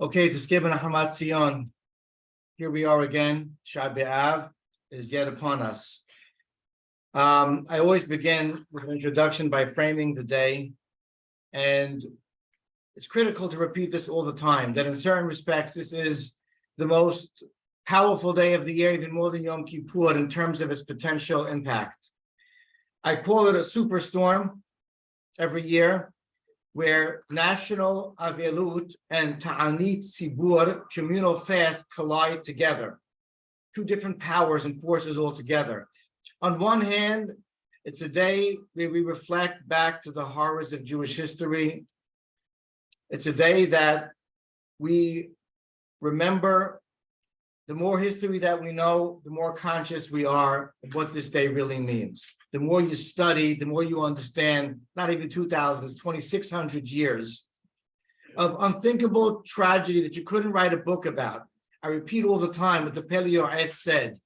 Okay, to skip an Hamatzion. Here we are again. Beab is yet upon us. I always begin with an introduction by framing the day. And it's critical to repeat this all the time, that in certain respects, this is the most powerful day of the year, even more than Yom Kippur in terms of its potential impact. I call it a superstorm every year, where national avelut and ta'anit tzibur, communal fast, collide together. Two different powers and forces all together. On one hand, it's a day where we reflect back to the horrors of Jewish history. It's a day that we remember. The more history that we know, the more conscious we are of what this day really means. The more you study, the more you understand, not even 2,000, it's 2,600 years of unthinkable tragedy that you couldn't write a book about. I repeat all the time what the Pelio S said.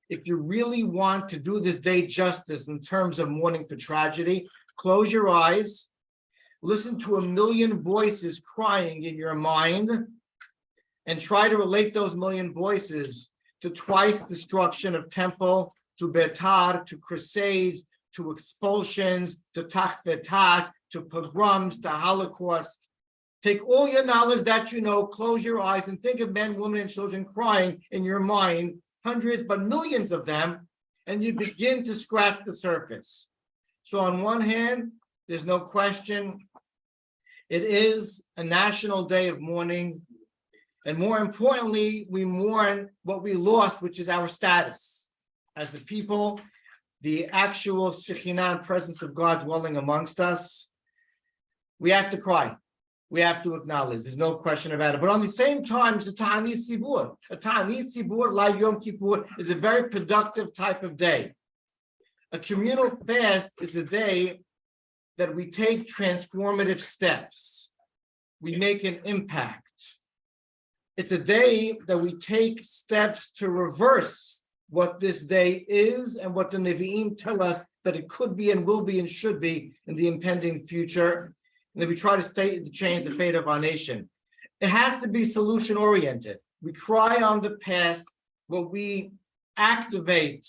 If you really want to do this day justice in terms of mourning for tragedy, close your eyes, listen to a million voices crying in your mind, and try to relate those million voices to twice destruction of temple, to Betar, to crusades, to expulsions, to Tachvetat, to pogroms, to Holocaust. Take all your knowledge that you know, close your eyes, and think of men, women, and children crying in your mind, hundreds, but millions of them, and you begin to scratch the surface. So on one hand, there's no question, it is a national day of mourning. And more importantly, we mourn what we lost, which is our status as a people, the actual Shekhinah presence of God dwelling amongst us. We have to cry. We have to acknowledge. There's no question about it. But on the same time, it's a Ta'anit Sibur. A Ta'anit Sibur, like Yom Kippur, is a very productive type of day. A communal fast is a day that we take transformative steps. We make an impact. It's a day that we take steps to reverse what this day is and what the Nevi'im tell us that it could be and will be and should be in the impending future. And then we try to change the fate of our nation. It has to be solution-oriented. We cry on the past, but we activate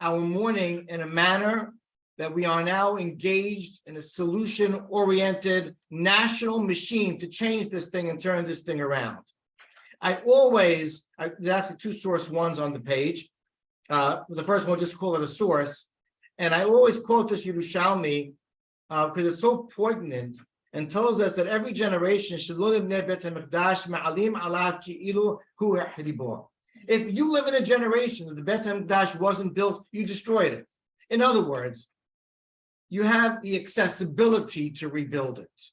our mourning in a manner that we are now engaged in a solution-oriented national machine to change this thing and turn this thing around. There's actually two source ones on the page. The first one, just call it a source. And I always quote this Yerushalmi because it's so poignant and tells us that every generation should learn if you live in a generation that the Bet HaMikdash wasn't built, you destroyed it. In other words, you have the accessibility to rebuild it.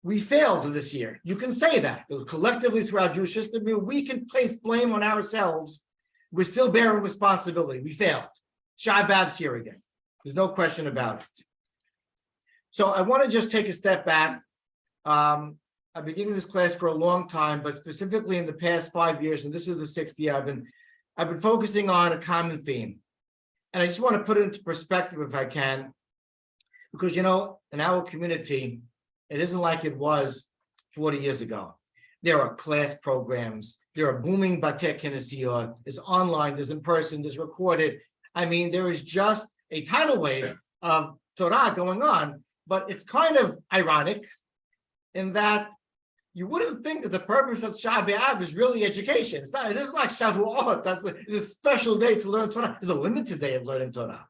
We failed this year. You can say that. Collectively throughout Jewish history, we can place blame on ourselves. We're still bearing responsibility. We failed. Beab's here again. There's no question about it. So I want to just take a step back. I've been giving this class for a long time, but specifically in the past 5 years, and this is the 6th year, I've been focusing on a common theme. And I just want to put it into perspective if I can, because, in our community, it isn't like it was 40 years ago. There are class programs. There are booming Batei Knesset. There's online, there's in person, there's recorded. There is just a tidal wave of Torah going on, but it's kind of ironic in that you wouldn't think that the purpose of Beab is really education. It isn't like Shavuot. It's a special day to learn Torah. It's a limited day of learning Torah.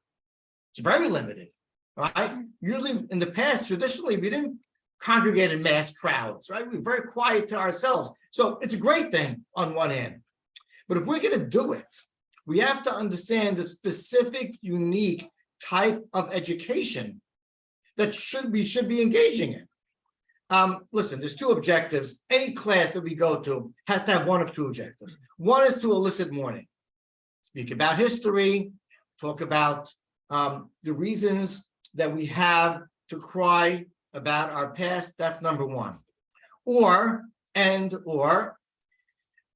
It's very limited, right? Usually in the past, traditionally, we didn't congregate in mass crowds, right? We're very quiet to ourselves. So it's a great thing on one hand. But if we're going to do it, we have to understand the specific, unique type of education that we should be engaging in. Listen, there's two objectives. Any class that we go to has to have one of two objectives. One is to elicit mourning, speak about history, talk about the reasons that we have to cry about our past. That's number one. Or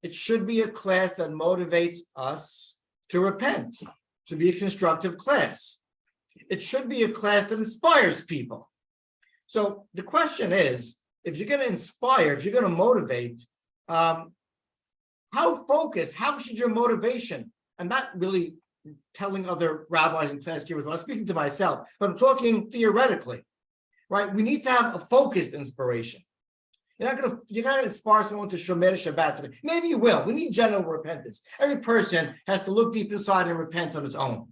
it should be a class that motivates us to repent, to be a constructive class. It should be a class that inspires people. So the question is, if you're going to inspire, if you're going to motivate, how focused, how should your motivation, I'm not really telling other rabbis in class here, I'm speaking to myself, but I'm talking theoretically, right? We need to have a focused inspiration. You're not gonna inspire someone to Shomer Shabbat today. Maybe you will. We need general repentance. Every person has to look deep inside and repent on his own.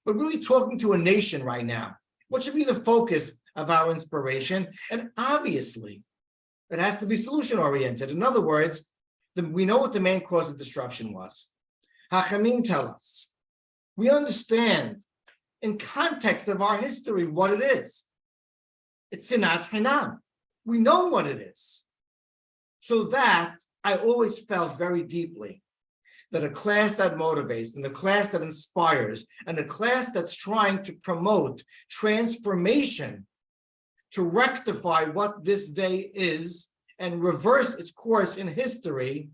But really talking to a nation right now, what should be the focus of our inspiration? And obviously, it has to be solution-oriented. In other words, we know what the main cause of disruption was. Hachamim tell us. We understand in context of our history what it is. It's sinat hinam. We know what it is. So that I always felt very deeply that a class that motivates and a class that inspires and a class that's trying to promote transformation to rectify what this day is and reverse its course in history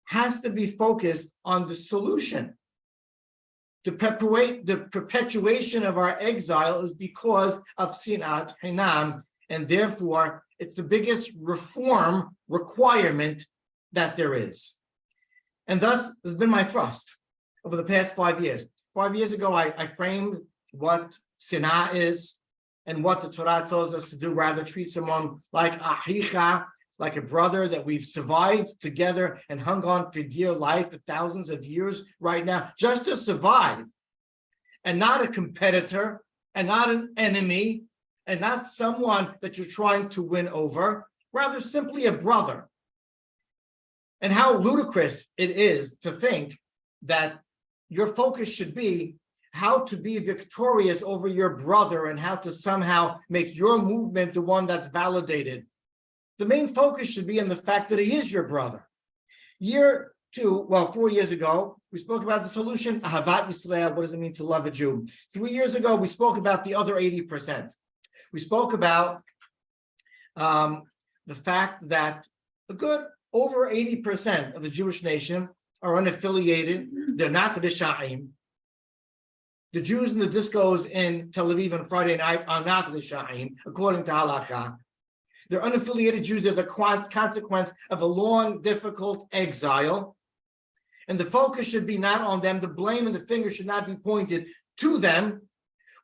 has to be focused on the solution. The perpetuation of our exile is because of sinat hinam, and therefore it's the biggest reform requirement that there is. And thus has been my thrust over the past 5 years. 5 years ago, I framed what sinah is and what the Torah tells us to do, rather treat someone like ahicha, like a brother that we've survived together and hung on for dear life for thousands of years right now, just to survive, and not a competitor, and not an enemy, and not someone that you're trying to win over, rather simply a brother. And how ludicrous it is to think that your focus should be how to be victorious over your brother and how to somehow make your movement the one that's validated. The main focus should be on the fact that he is your brother. 4 years ago, we spoke about the solution, Ahavat Yisrael, what does it mean to love a Jew? 3 years ago, we spoke about the other 80%. We spoke about the fact that a good over 80% of the Jewish nation are unaffiliated. They're not the Risha'im. The Jews in the discos in Tel Aviv on Friday night are not the Risha'im, according to Halakha. They're unaffiliated Jews. They're the consequence of a long, difficult exile. And the focus should be not on them. The blame and the finger should not be pointed to them.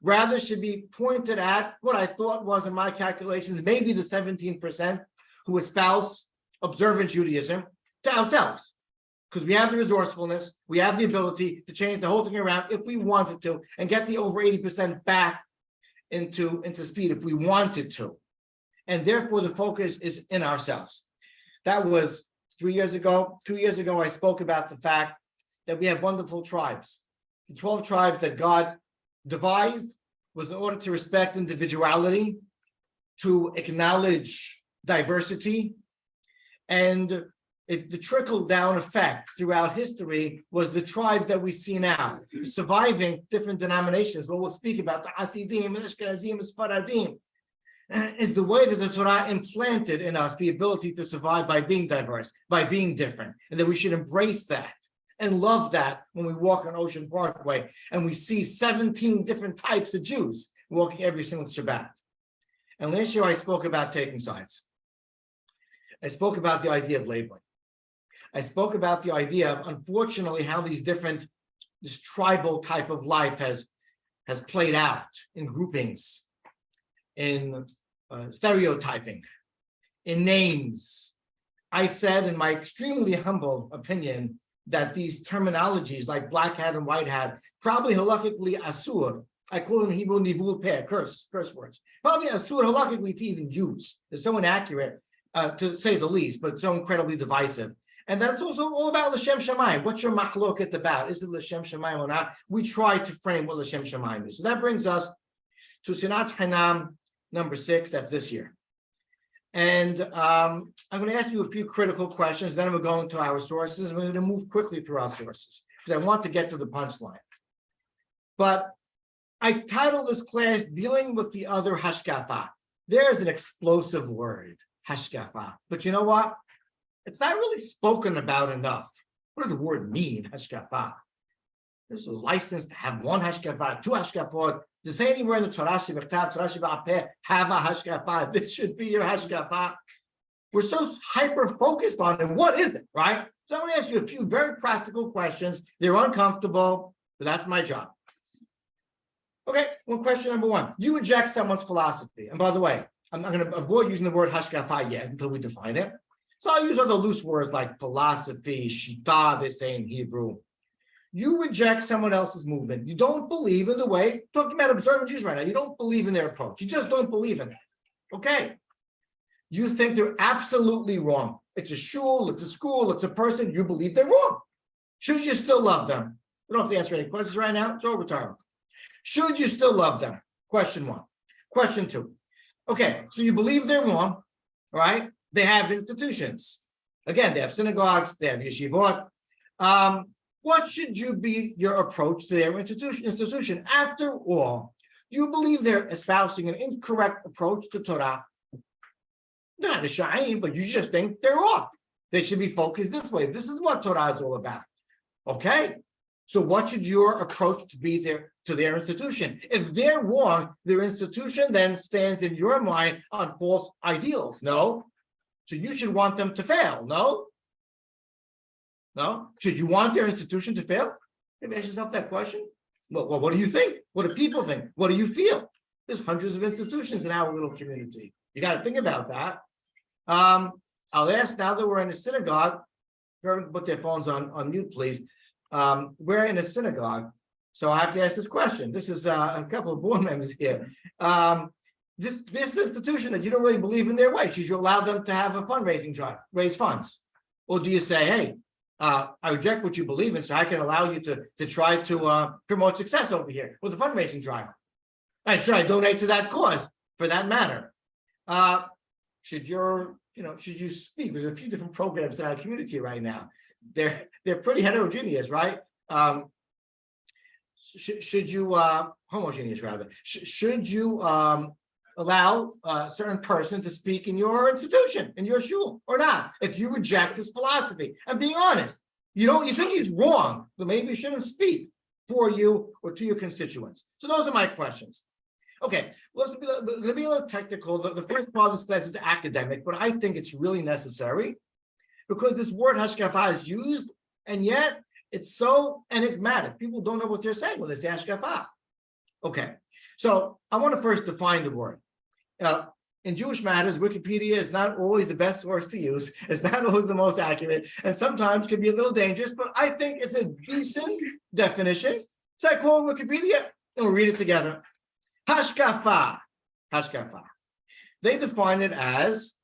Rather, should be pointed at what I thought was, in my calculations, maybe the 17% who espouse observant Judaism, to ourselves. Because we have the resourcefulness, we have the ability to change the whole thing around if we wanted to, and get the over 80% back into speed if we wanted to. And therefore, the focus is in ourselves. That was 3 years ago. 2 years ago, I spoke about the fact that we have wonderful tribes. The 12 tribes that God devised was in order to respect individuality, to acknowledge diversity, and the trickle-down effect throughout history was the tribe that we see now, surviving different denominations. What we'll speak about, the Hasidim, Ashkenazim, Sfaradim, is the way that the Torah implanted in us the ability to survive by being diverse, by being different, and that we should embrace that and love that when we walk on Ocean Parkway and we see 17 different types of Jews walking every single Shabbat. And last year I spoke about taking sides. I spoke about the idea of labeling. I spoke about the idea of, unfortunately, how this tribal type of life has played out in groupings, in stereotyping, in names. I said, in my extremely humble opinion, that these terminologies like black hat and white hat, probably halakhically asur, I call them in Hebrew nivul peh, curse words, probably asur halakhically to even use. It's so inaccurate, to say the least, but so incredibly divisive. And that's also all about L'Shem Shamayim. What's your machloket about? Is it L'Shem Shamayim or not? We try to frame what L'Shem Shamayim is. So that brings us to Sinat Hanam number 6, that's this year. And I'm going to ask you a few critical questions, then we're going to our sources, and we're going to move quickly through our sources, because I want to get to the punchline. But I titled this class, Dealing with the Other Hashkafa. There's an explosive word, Hashkafa. But you know what? It's not really spoken about enough. What does the word mean, Hashkafa? There's a license to have one Hashkafa, two Hashkafot. Does it say anywhere in the Torah, have a hashkafa? This should be your hashkafa. We're so hyper-focused on it. What is it, right? So I'm going to ask you a few very practical questions. They're uncomfortable, but that's my job. Okay, well, question number one. You reject someone's philosophy. And by the way, I'm not going to avoid using the word hashkafa yet until we define it. So I'll use other loose words like philosophy, shita, they say in Hebrew. You reject someone else's movement. You don't believe in the way, talking about observant Jews right now, you don't believe in their approach. You just don't believe in it. Okay. You think they're absolutely wrong. It's a shul, it's a school, it's a person. You believe they're wrong. Should you still love them? We don't have to answer any questions right now. It's overtime. Should you still love them? Question one. Question two. Okay, so you believe they're wrong, right? They have institutions. Again, they have synagogues, they have yeshivot. What should you be your approach to their institution? After all, you believe they're espousing an incorrect approach to Torah. They're not a shayim, but you just think they're off. They should be focused this way. This is what Torah is all about. Okay? So what should your approach to be there to their institution? If they're wrong, their institution then stands in your mind on false ideals. No? So you should want them to fail. No? No? Should you want their institution to fail? Maybe ask yourself that question. Well, what do you think? What do people think? What do you feel? There's hundreds of institutions in our little community. You got to think about that. I'll ask now that we're in a synagogue. Everyone put their phones on mute, please. We're in a synagogue, so I have to ask this question. This is a couple of board members here. This institution that you don't really believe in their way, should you allow them to have a fundraising drive, raise funds? Or do you say, hey, I reject what you believe in, so I can allow you to try to promote success over here with a fundraising drive? And should I donate to that cause for that matter? Should you speak? There's a few different programs in our community right now. They're pretty heterogeneous, right? Should you homogeneous rather? Should you allow a certain person to speak in your institution, in your shul, or not? If you reject his philosophy, and being honest, you think he's wrong, but maybe you shouldn't speak for you or to your constituents. So those are my questions. Okay, well, it's going to be a little technical. The first part of this class is academic, but I think it's really necessary because this word hashkafa is used, and yet it's so enigmatic. People don't know what they're saying when they say hashkafa. Okay, so I want to first define the word. In Jewish matters, Wikipedia is not always the best source to use. It's not always the most accurate, and sometimes can be a little dangerous, but I think it's a decent definition. So I call Wikipedia, and we'll read it together. Hashkafa. They define it as,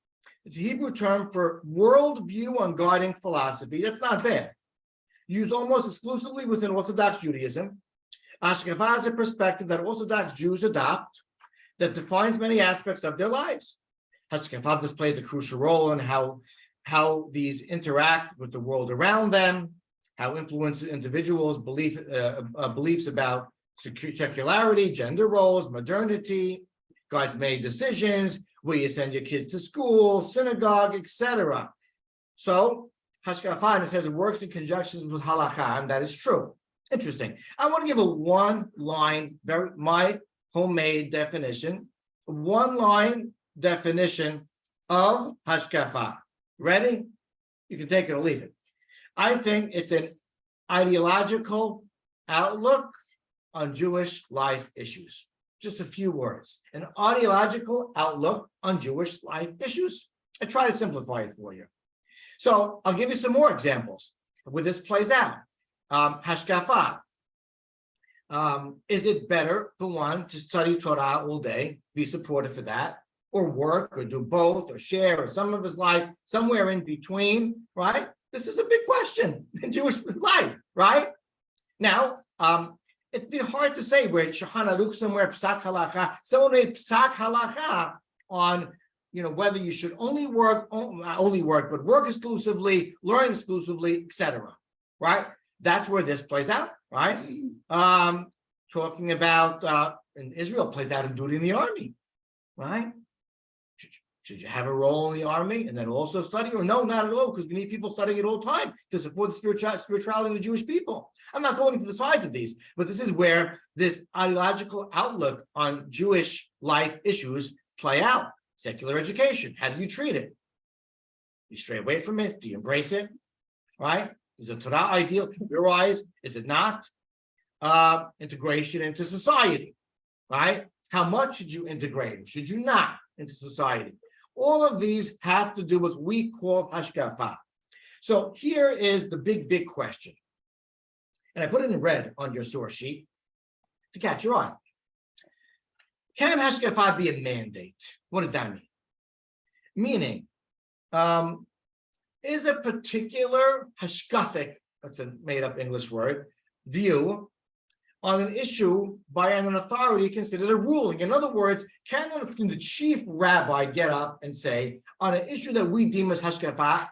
it's a Hebrew term for worldview on guiding philosophy. That's not bad. Used almost exclusively within Orthodox Judaism. Hashkafa is a perspective that Orthodox Jews adopt that defines many aspects of their lives. Hashkafa plays a crucial role in how these interact with the world around them, how influence individuals' beliefs about secularity, gender roles, modernity, guides many decisions, where you send your kids to school, synagogue, etc. So, hashkafa, it says it works in conjunction with halakha, and that is true. Interesting. I want to give a one-line, my homemade definition, one-line definition of hashkafa. Ready? You can take it or leave it. I think it's an ideological outlook on Jewish life issues. Just a few words. An ideological outlook on Jewish life issues. I try to simplify it for you. So I'll give you some more examples of where this plays out. Hashkafa. Is it better for one to study Torah all day, be supported for that, or work, or do both, or share, or some of his life somewhere in between, right? This is a big question in Jewish life, right? Now, it'd be hard to say where Shulchan Aruch somewhere psak halacha. Someone made psak halacha on, whether you should only work, but work exclusively, learn exclusively, etc. Right? That's where this plays out, right? Talking about in Israel plays out in duty in the army, right? Should you have a role in the army and then also study? Or no, not at all, because we need people studying it all the time to support the spirituality of the Jewish people. I'm not going into the sides of these, but this is where this ideological outlook on Jewish life issues play out. Secular education, how do you treat it? You stray away from it? Do you embrace it? Right? Is the Torah ideal in your eyes? Is it not? Integration into society, right? How much should you integrate? Should you not into society? All of these have to do with what we call hashkafa. So here is the big question. And I put it in red on your source sheet to catch your eye. Can hashkafa be a mandate? What does that mean? Meaning, is a particular hashkafic, that's a made-up English word, view on an issue by an authority considered a ruling? In other words, can the chief rabbi get up and say, on an issue that we deem as hashkafa,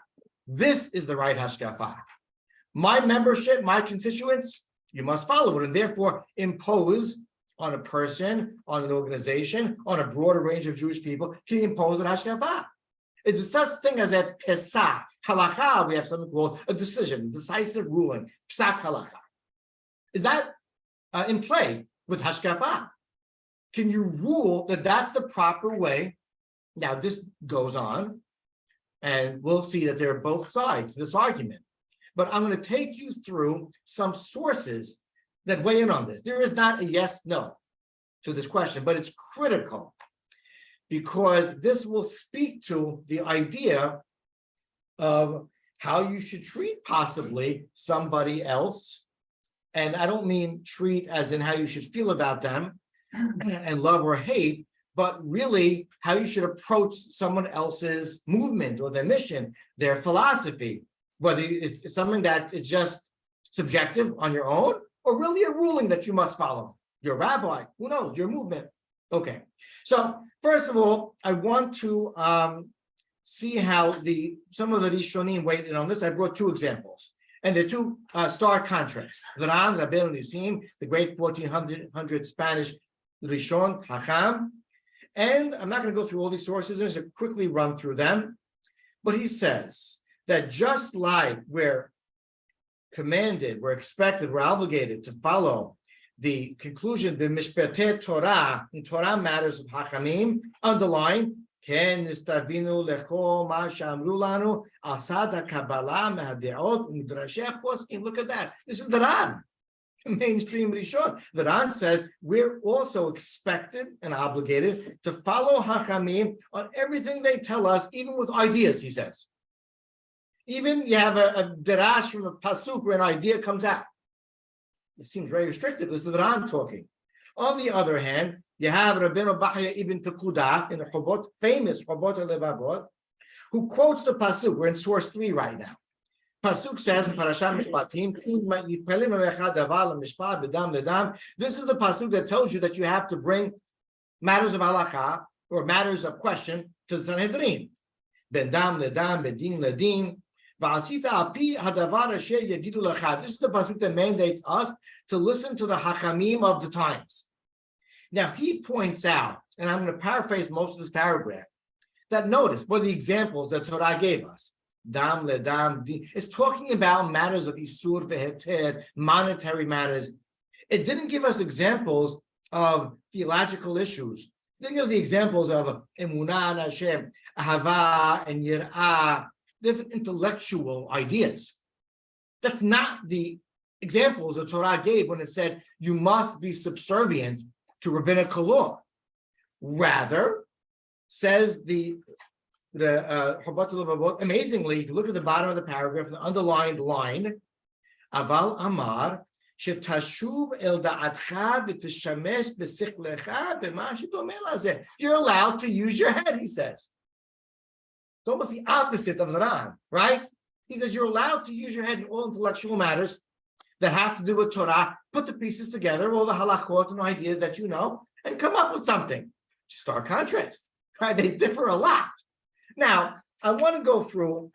this is the right hashkafa? My membership, my constituents, you must follow it, and therefore impose on a person, on an organization, on a broader range of Jewish people, can impose an hashkafa. Is there such thing as a pesach? Halakha, we have something called a decision, decisive ruling, psak halakha. Is that in play with hashkafa? Can you rule that that's the proper way? Now, this goes on, and we'll see that there are both sides to this argument. But I'm going to take you through some sources that weigh in on this. There is not a yes, no to this question, but it's critical because this will speak to the idea of how you should treat possibly somebody else. And I don't mean treat as in how you should feel about them and love or hate, but really how you should approach someone else's movement or their mission, their philosophy, whether it's something that is just subjective on your own or really a ruling that you must follow. Your rabbi, who knows, your movement. Okay, so first of all, I want to see how some of the Rishonim weighed in on this. I brought two examples, and they're two stark contrasts. Rabbi Nisim, the great 1400 Spanish Rishon Hacham, and I'm not going to go through all these sources, I'm just going to quickly run through them. But he says that just like we're commanded, we're expected, we're obligated to follow the conclusion of Mishpatei Torah in Torah matters of Hachamim, underline, Ken nistavinu lecho ma shamru lanu asad kabbalah mehadeot midrashei poskim. Look at that. This is the Ran, mainstream Rishon. The Ran says we're also expected and obligated to follow Hachamim on everything they tell us, even with ideas, he says. Even you have a derash from a pasuk where an idea comes out. It seems very restrictive. This is the Ran talking. On the other hand, you have Rabbeinu Bachya ibn Pekudah in the Chobot, famous Chobot Levavot, who quotes the pasuk. We're in source 3 right now. Pasuk says in Parashat Mishpatim, this is the pasuk that tells you that you have to bring matters of halakha or matters of question to the Sanhedrin. Ben dam ledam, bedin ledin. This is the pasuk that mandates us to listen to the Hachamim of the times. Now, he points out, and I'm going to paraphrase most of this paragraph, that notice what the examples that Torah gave us. Dam le dam, it's talking about matters of isur veheter, monetary matters. It didn't give us examples of theological issues. It didn't give us the examples of emunah and Hashem, ahava and yirah, different intellectual ideas. That's not the examples the Torah gave when it said you must be subservient to rabbinical law. Rather, says the Chobot Levavot, amazingly, if you look at the bottom of the paragraph, the underlined line, Aval Amar, Shetashub el da'atcha v'tishamesh b'sichlecha b'ma shedomeh lazeh. You're allowed to use your head, he says. It's almost the opposite of the Ran, right? He says you're allowed to use your head in all intellectual matters that have to do with Torah, put the pieces together, all the halachot and ideas that you know, and come up with something. Stark contrast, right? They differ a lot. Now, I want to go through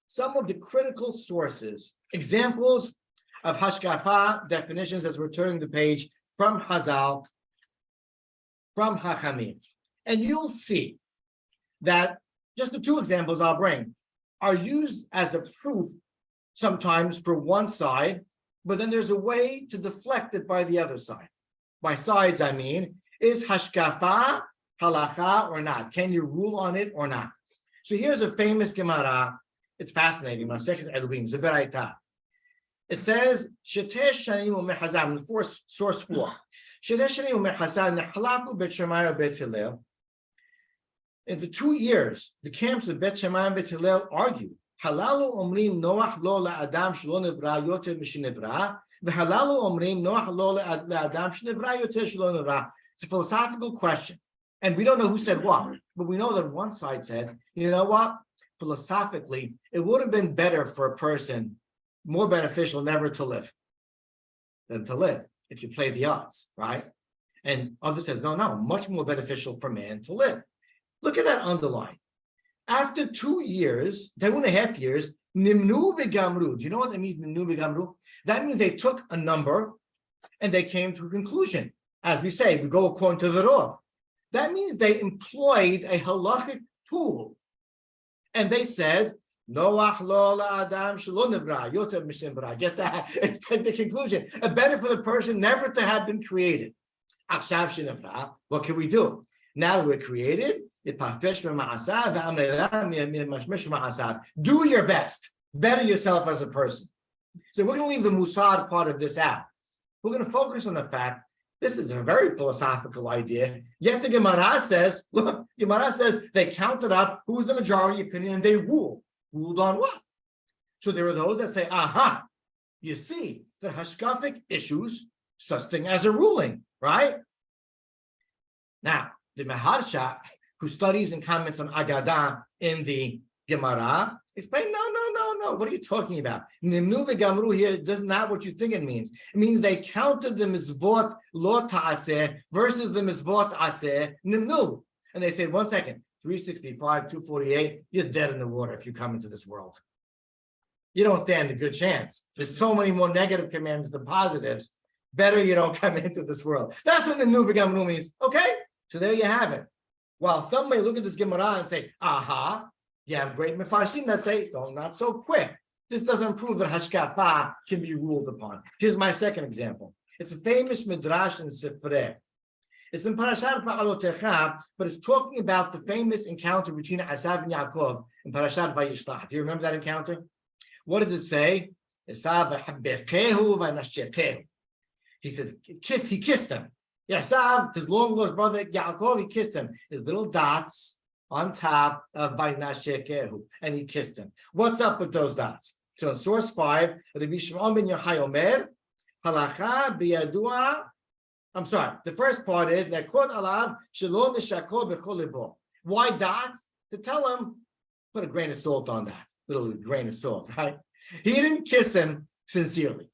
some of the critical sources, examples of hashkafa definitions as we're turning the page from Hazal, from Hachamim. And you'll see that just the two examples I'll bring are used as a proof sometimes for one side, but then there's a way to deflect it by the other side. By sides, I mean, is hashkafa halacha or not? Can you rule on it or not? So here's a famous Gemara. It's fascinating. Masechet Eruvin, it's a beraita. It says, Shetesh shanim umechazam, source 4. Shetesh shanim umechazam, nechalaku bet Shammai bet Hillel. In the 2 years, the camps of Bet Shammai and Bet Hillel argued. Halalu omrim Noach lo la'adam shelo nevra yoter mishenevra, v'halalu omrim Noach lo la'adam shenevra yoter shelo nevra. It's a philosophical question, and we don't know who said what, but we know that one side said, you know what? Philosophically, it would have been better for a person, more beneficial never to live than to live if you play the odds, right? And others says, no, much more beneficial for man to live. Look at that underline. After 2 years, 2.5 years, nimnu v'gamru. Do you know what that means, nimnu v'gamru? That means they took a number and they came to a conclusion. As we say, we go according to the Rav. That means they employed a halachic tool. And they said, Noach lo la'adam shelo nevra, yoter mishenevra. Get that? It's the conclusion. Better for the person never to have been created. Akshav shenevra. What can we do? Now that we're created, do your best. Better yourself as a person. So we're going to leave the musad part of this out. We're going to focus on the fact this is a very philosophical idea. Yet the Gemara says, look, Gemara says they counted up who was the majority opinion and they ruled. Ruled on what? So there are those that say, aha, you see, the hashkafic issues, such thing as a ruling, right? Now, the Maharsha, who studies and comments on Agadah in the Gemara, explain, no. What are you talking about? Nimnu v'gamru here is not what you think it means. It means they counted the mizvot lo ta'aseh versus the mizvot aseh nimnu. And they say, 1 second, 365, 248, you're dead in the water if you come into this world. You don't stand a good chance. There's so many more negative commandments than positives. Better you don't come into this world. That's what nimnu v'gamru means. Okay? So there you have it. While some may look at this Gemara and say, aha, you have great mefarshim that say, oh, not so quick. This doesn't prove that hashkafa can be ruled upon. Here's my second example. It's a famous midrash in Sifrei. It's in Parashat Ba'alotecha, but it's talking about the famous encounter between Esav and Yaakov in Parashat Vayishlach. Do you remember that encounter? What does it say? Esav v'habbekehu v'nashchekehu. He says, he kissed him. Esav, his long-lost brother Yaakov, he kissed him. His little dots on top of Vaynashekehu, and he kissed him. What's up with those dots? So in source 5, Rabbi Shimon ben Yochai Omer, halacha biyadua. I'm sorry. The first part is nekod alav shelo neshako b'chol libo. Why dots? To tell him, put a grain of salt on that. Little grain of salt, right? He didn't kiss him sincerely.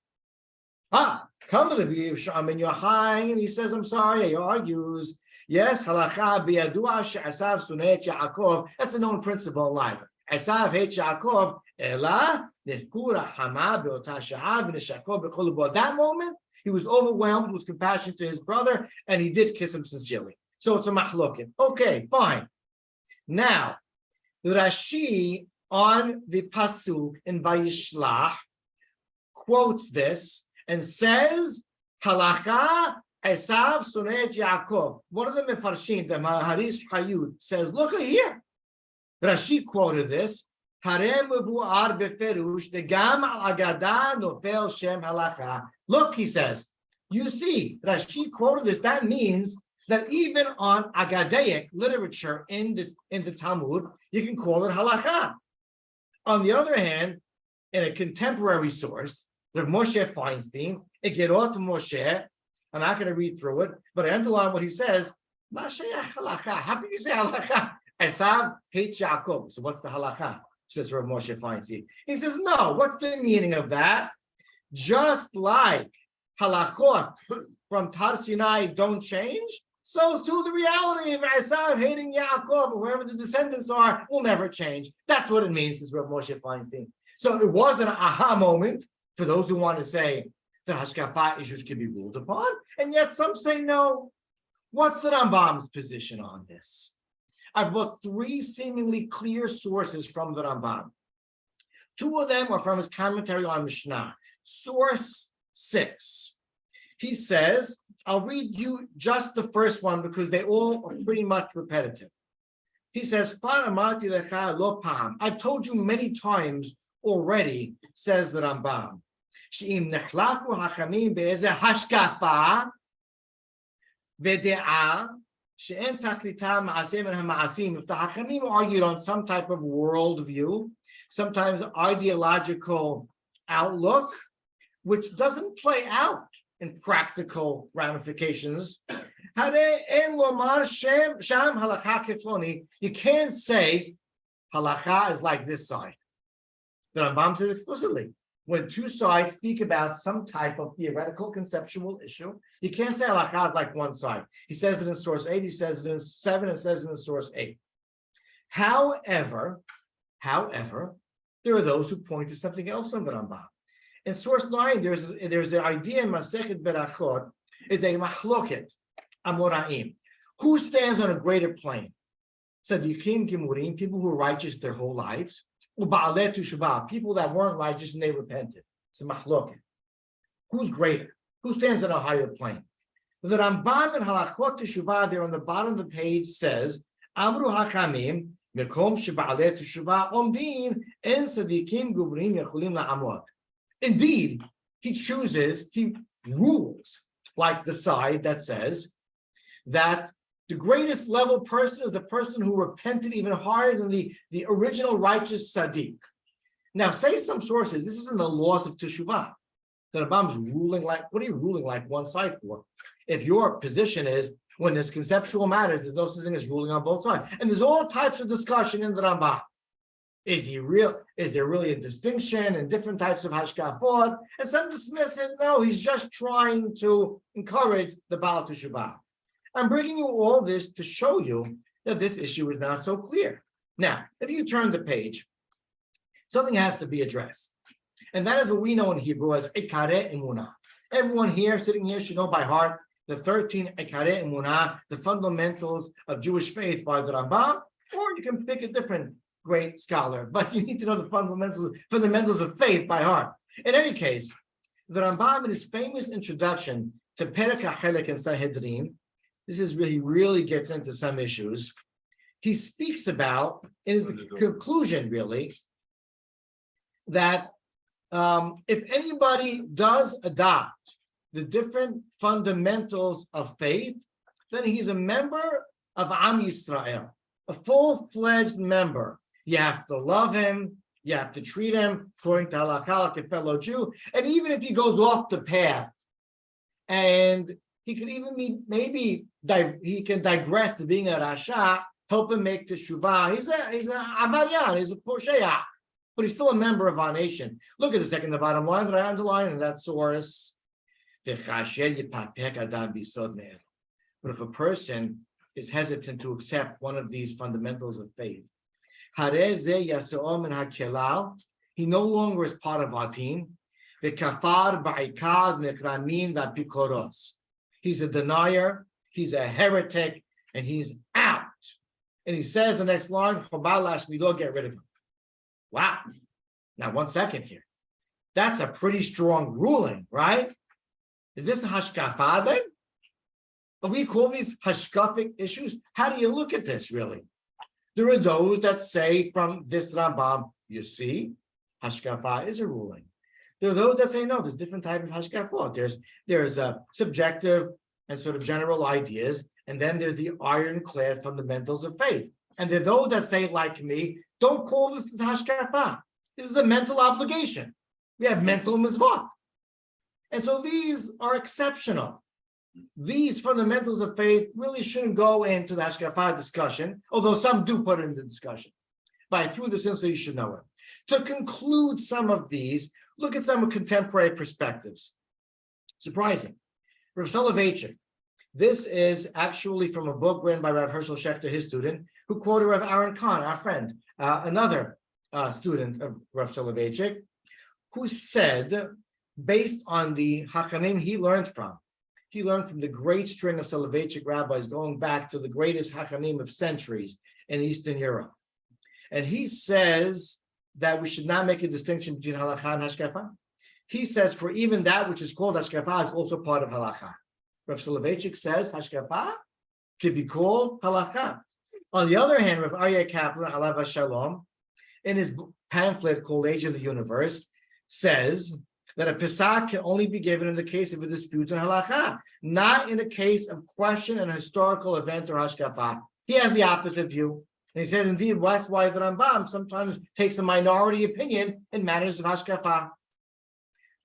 Come to the Shimon ben Yochai, and he says, I'm sorry. He argues. Yes, halacha biyadua she'asav sunei Yaakov. That's a known principle in life. Esav hates Yaakov. Ela nefkura hama be'ota sha'a v'neshako b'chol libo. At that moment, he was overwhelmed with compassion to his brother, and he did kiss him sincerely. So it's a machloket. Okay, fine. Now, Rashi on the pasuk in Vayishlach quotes this and says, halacha Esav Sunet Yaakov. One of the Mefarshim, the Maharish Hayud, says, look here. Rashi quoted this. Harem mevu'ar beferush degam al agada nofel shem halacha. Look, he says, you see, Rashi quoted this. That means that even on Agadaic literature in the Talmud, you can call it halacha. On the other hand, in a contemporary source, Rav Moshe Feinstein, Egerot Moshe, I'm not going to read through it, but I underline what he says. How can you say halacha? Esav hates Yaakov. So what's the halacha? Says Rav Moshe Feinstein. He says, no, what's the meaning of that? Just like halachot from Tar Sinai don't change, so too the reality of Esav hating Yaakov, or whoever the descendants are, will never change. That's what it means, says Rav Moshe Feinstein. So it was an aha moment for those who want to say that hashkafa issues can be ruled upon, and yet some say no. What's the Rambam's position on this? I brought three seemingly clear sources from the Rambam. Two of them are from his commentary on Mishnah. Source 6. He says, I'll read you just the first one because they all are pretty much repetitive. He says, I've told you many times already, says the Rambam. If the Hachamim argued on some type of worldview, sometimes ideological outlook, which doesn't play out in practical ramifications, you can't say halakha is like this side. The Rambam says explicitly, when two sides speak about some type of theoretical conceptual issue, you can't say halakha is like one side. He says it in source 8, he says it in 7, and says it in source 8. However, there are those who point to something else on the Rambam. In source 9, there's the idea in Masechet Berachot, is a machloket, amoraim. Who stands on a greater plane? Tzadikim Gemurim, people who are righteous their whole lives, Uba'aleh Tushubah, people that weren't righteous and they repented. It's a machloket. Who's greater? Who stands on a higher plane? The Rambam and Halachot Teshuvah there on the bottom of the page says, Amru Hakamim, Mekom Sheba'aleh Teshuvah, Omdin, En Tzadikim Gemurim Yechulim La'amot. Indeed, he rules like the side that says that the greatest level person is the person who repented even higher than the original righteous Sadiq. Now, say some sources, this isn't the laws of Teshuvah. The Rambam's ruling like, what are you ruling like one side for? If your position is, when there's conceptual matters, there's no such thing as ruling on both sides. And there's all types of discussion in the Rambam. Is there really a distinction in different types of hashkafot? And some dismiss it. No, he's just trying to encourage the Baal Teshuvah. I'm bringing you all this to show you that this issue is not so clear. Now, if you turn the page, something has to be addressed. And that is what we know in Hebrew as Ikareh Emunah. Everyone here, sitting here, should know by heart the 13 Ikareh Emunah, the fundamentals of Jewish faith by the Rambam, or you can pick a different great scholar, but you need to know the fundamentals of faith by heart. In any case, the Rambam in his famous introduction to Perek HaChelek and Sanhedrin, this is really, really gets into some issues. He speaks about, in his conclusion really, that if anybody does adopt the different fundamentals of faith, then he's a member of Am Yisrael, a full-fledged member. You have to love him, you have to treat him according to halakha like a fellow Jew, and even if he goes off the path, and he could even be, maybe he can digress to being a rasha, help him make teshuvah. He's a avaryan, he's a posheya, but he's still a member of our nation. Look at the second, the bottom line that I underlined in that source. But if a person is hesitant to accept one of these fundamentals of faith, he no longer is part of our team. He's a denier, he's a heretic, and he's out. And he says the next line, we don't get rid of him. Wow. Now, 1 second here. That's a pretty strong ruling, right? Is this a hashkafa then? But we call these hashkafic issues. How do you look at this, really? There are those that say from this Rambam, you see, hashkafa is a ruling. There are those that say, no, there's different type of hashkafot. There's a subjective and sort of general ideas, and then there's the ironclad fundamentals of faith. And there are those that say, like me, don't call this hashkafa. This is a mental obligation. We have mental mizvot. And so these are exceptional. These fundamentals of faith really shouldn't go into the hashkafa discussion, although some do put it in the discussion. But I threw this in so you should know it. To conclude some of these, look at some contemporary perspectives. Surprising. Rav Soloveitchik. This is actually from a book written by Rav Herschel Schechter, his student, who quoted Rav Aaron Kahn, our friend, another student of Rav Soloveitchik, who said, based on the Hachamim he learned from the great string of Soloveitchik rabbis going back to the greatest Hachamim of centuries, in Eastern Europe. And he says that we should not make a distinction between halakha and hashkafa. He says for even that which is called hashkafa is also part of halakha. Rav Soloveitchik says hashkafa could be called halakha. On the other hand, Rav Aryeh Kaplan, alav shalom, in his pamphlet called Age of the Universe, says that a pesach can only be given in the case of a dispute in halakha, not in a case of question and historical event or hashkafa. He has the opposite view. And he says, indeed, that's why the Rambam sometimes takes a minority opinion in matters of hashkafa.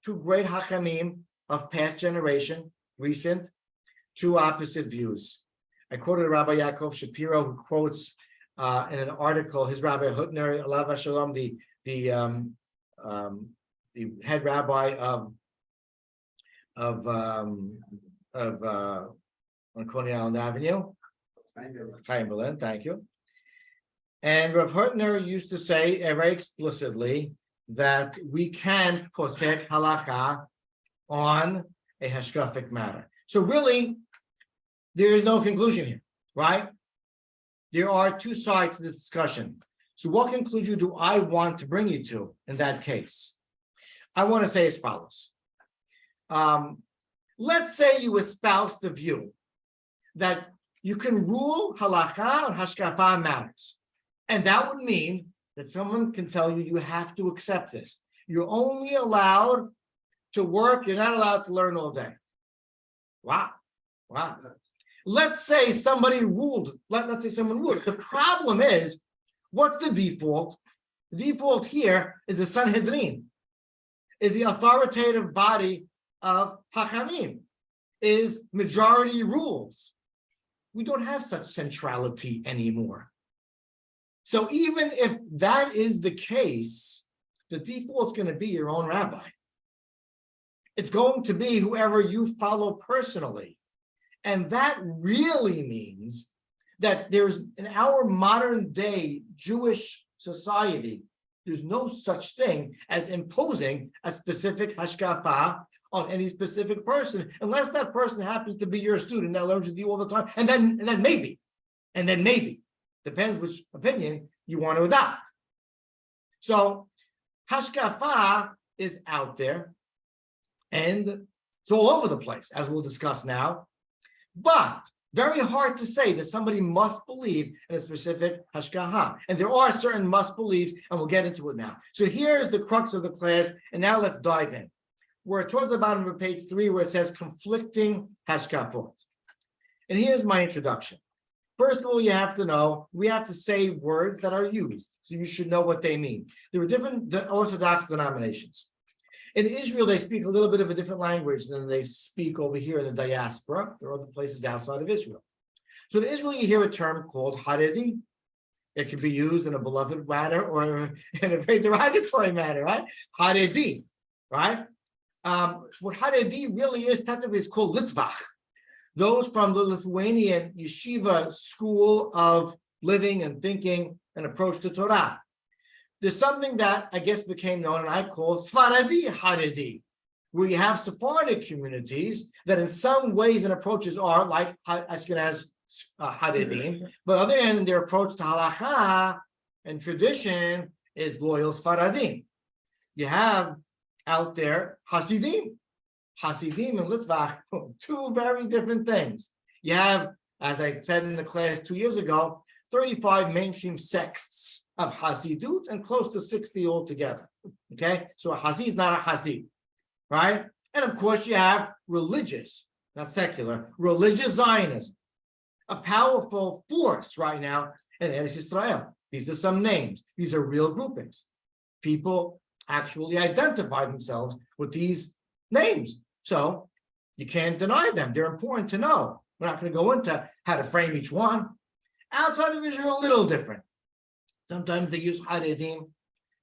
Two great hachamim of past generation, recent, two opposite views. I quoted Rabbi Yaakov Shapiro, who quotes in an article his Rabbi Hutner, alav shalom, the head rabbi of on Coney Island Avenue, Chaim Berlin, thank you. And Rav Hutner used to say very explicitly that we can posek halakha on a hashkafic matter. So really, there is no conclusion here, right? There are two sides to this discussion. So what conclusion do I want to bring you to in that case? I want to say as follows. Let's say you espouse the view that you can rule halakha and hashkafa matters. And that would mean that someone can tell you, you have to accept this. You're only allowed to work. You're not allowed to learn all day. Wow. Let's say somebody ruled. Let's say someone ruled. The problem is, what's the default? The default here is the Sanhedrin, is the authoritative body of Hachamim, is majority rules. We don't have such centrality anymore. So even if that is the case, the default is going to be your own rabbi. It's going to be whoever you follow personally. And that really means that there's, in our modern day Jewish society, there's no such thing as imposing a specific hashkafa on any specific person, unless that person happens to be your student that learns with you all the time. And then maybe. Depends which opinion you want to adopt. So hashkafa is out there and it's all over the place, as we'll discuss now. But very hard to say that somebody must believe in a specific hashkafa. And there are certain must believes, and we'll get into it now. So here's the crux of the class, and now let's dive in. We're toward the bottom of page 3 where it says conflicting hashkafot. And here's my introduction. First of all, you have to know, we have to say words that are used, so you should know what they mean. There are different Orthodox denominations. In Israel, they speak a little bit of a different language than they speak over here in the diaspora. There are other places outside of Israel. So in Israel, you hear a term called Haredi. It can be used in a beloved manner or in a very derogatory manner, right? Haredi, right? What Haredi really is, technically, is called Litvach. Those from the Lithuanian yeshiva school of living and thinking and approach to Torah. There's something that I guess became known, and I call Sfaradi Haredi, where you have Sephardic communities that in some ways and approaches are like Ashkenaz Haredim, but on the other hand, their approach to halakha and tradition is loyal Sfaradim. You have out there Hasidim and Litvach, two very different things. You have, as I said in the class 2 years ago, 35 mainstream sects of Hasidut and close to 60 altogether. Okay, so a Hasid is not a Hasid, right? And of course, you have religious, not secular, religious Zionism, a powerful force right now in Eretz Israel. These are some names. These are real groupings. People actually identify themselves with these names. So you can't deny them. They're important to know. We're not going to go into how to frame each one. Outside of Israel, a little different. Sometimes they use Haredim.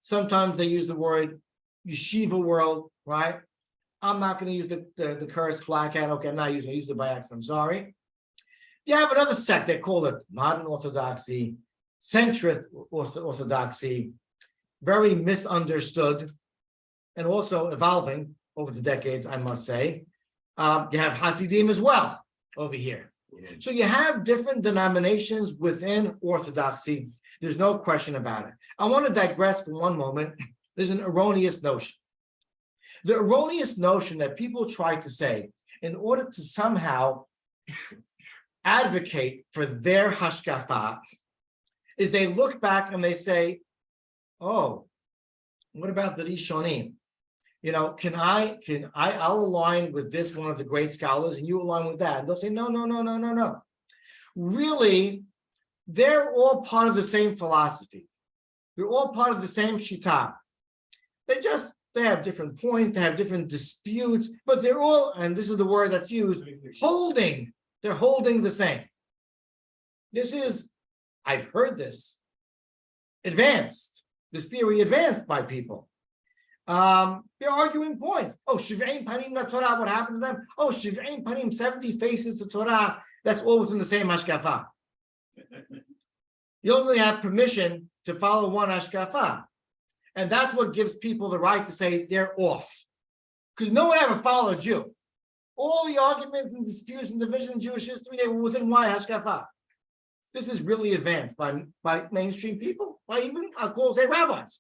Sometimes they use the word yeshiva world, right? I'm not going to use the curse black hat. Okay, I'm not using it. I used it by accident. I'm sorry. You have another sect. They call it modern Orthodoxy, centrist Orthodoxy, very misunderstood and also evolving over the decades, I must say. You have Hasidim as well over here. So you have different denominations within Orthodoxy. There's no question about it. I want to digress for one moment. There's an erroneous notion. The erroneous notion that people try to say in order to somehow advocate for their hashkafa is they look back and they say, oh, what about the Rishonim? I'll align with this one of the great scholars and you align with that. And they'll say, no. Really, they're all part of the same philosophy. They're all part of the same shita. They have different points, they have different disputes, but they're all, and this is the word that's used, they're holding the same. I've heard this, this theory advanced by people. They're arguing points. Oh, Shiv'in Panim la Torah, what happened to them? Oh, Shiv'in Panim, 70 faces to Torah, that's all within the same hashkafa. You don't really have permission to follow one hashkafa. And that's what gives people the right to say they're off. Because no one ever followed you. All the arguments and disputes and divisions in Jewish history, they were within one hashkafa. This is really advanced by mainstream people, by even, I'll say, rabbis.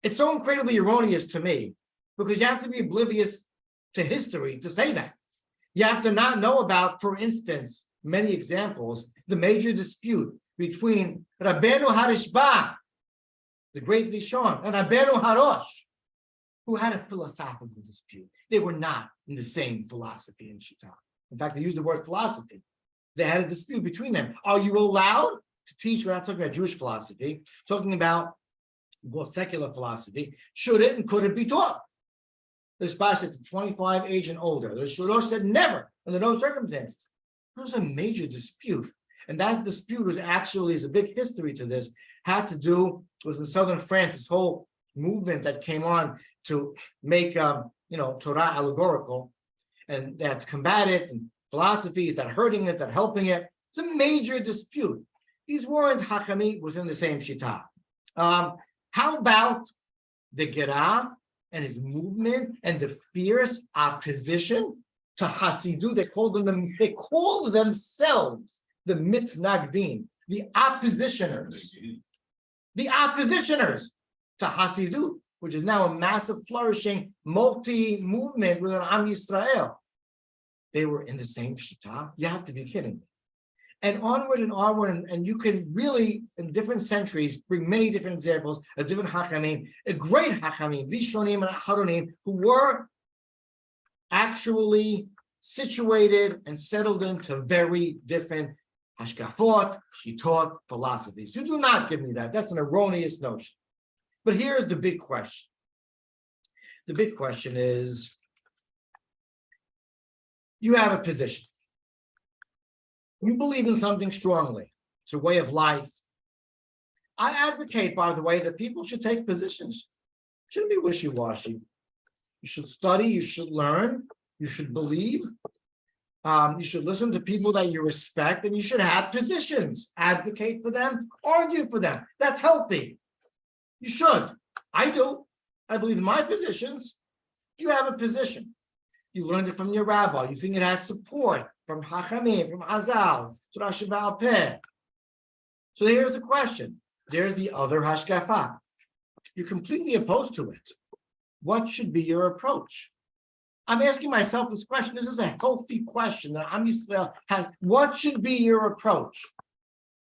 It's so incredibly erroneous to me because you have to be oblivious to history to say that. You have to not know about, for instance, many examples, the major dispute between Rabbeinu Harishba, the great Rishon, and Rabbeinu Harosh, who had a philosophical dispute. They were not in the same philosophy in Shita. In fact, they used the word philosophy. They had a dispute between them. Are you allowed to teach? We're not talking about Jewish philosophy, talking about more secular philosophy. Should it and could it be taught? The Rabbi said 25 age and older. The Shalosh said never, under no circumstances. It was a major dispute. And that dispute was actually, there's a big history to this, had to do with in southern France, this whole movement that came on to make Torah allegorical, and they had to combat it, and philosophies that hurting it, that helping it. It's a major dispute. These weren't Hakami within the same Shita. How about the Gerah and his movement and the fierce opposition to Hasidut? They called themselves the Mitnagdim, the oppositioners. The oppositioners to Hasidut, which is now a massive, flourishing, multi-movement within Am Yisrael. They were in the same Shita. You have to be kidding me. And onward, and you can really, in different centuries, bring many different examples of different Hachamim, a great Hachamim, Rishonim and Aharonim, who were actually situated and settled into very different hashkafot, shitot, philosophies. So do not give me that. That's an erroneous notion. But here's the big question. The big question is, you have a position. You believe in something strongly. It's a way of life. I advocate, by the way, that people should take positions. It shouldn't be wishy-washy. You should study, you should learn, you should believe. You should listen to people that you respect, and you should have positions. Advocate for them, argue for them. That's healthy. You should. I do. I believe in my positions. You have a position. You learned it from your rabbi. You think it has support from Hachamim, from Hazal, Torah Sheba'al Peh. So here's the question. There's the other hashkafa. You're completely opposed to it. What should be your approach? I'm asking myself this question. This is a healthy question that Am Yisrael has. What should be your approach?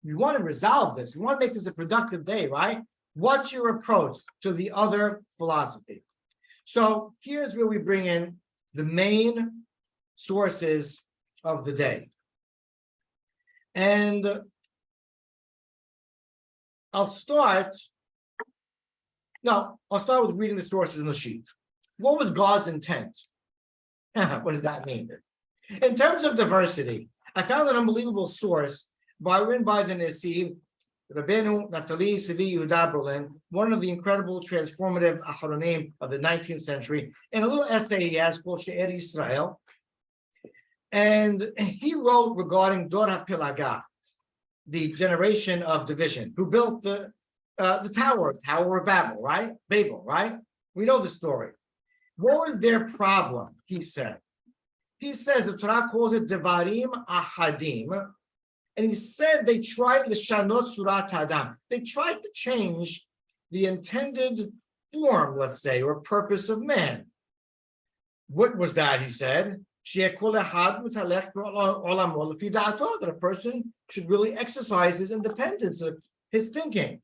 You want to resolve this. You want to make this a productive day, right? What's your approach to the other philosophy? So here's where we bring in the main sources of the day. And I'll start with reading the sources in the sheet. What was God's intent? What does that mean? In terms of diversity, I found an unbelievable source written by the Nasi, Rabbeinu Natali Sevi Yehuda Berlin, one of the incredible transformative Aharonim of the 19th century, in a little essay he has called She'er Yisrael. And he wrote regarding Dor HaPilaga, the generation of division, who built the Tower of Babel, right? Babel, right? We know the story. What was their problem, he said? He says the Torah calls it Devarim Ahadim. And he said they tried Lishanot Surat Adam. They tried to change the intended form, let's say, or purpose of man. What was that, he said? That a person should really exercise his independence, his thinking.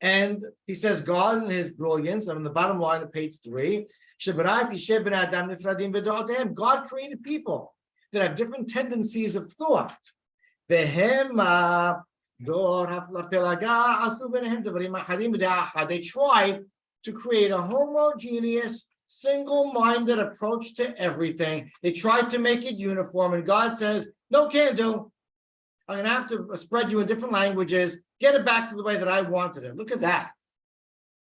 And he says, God in his brilliance, on the bottom line of page 3, God created people that have different tendencies of thought. They tried to create a homogeneous, single-minded approach to everything. They tried to make it uniform, and God says, no, can't do. I'm going to have to spread you in different languages, get it back to the way that I wanted it. Look at that.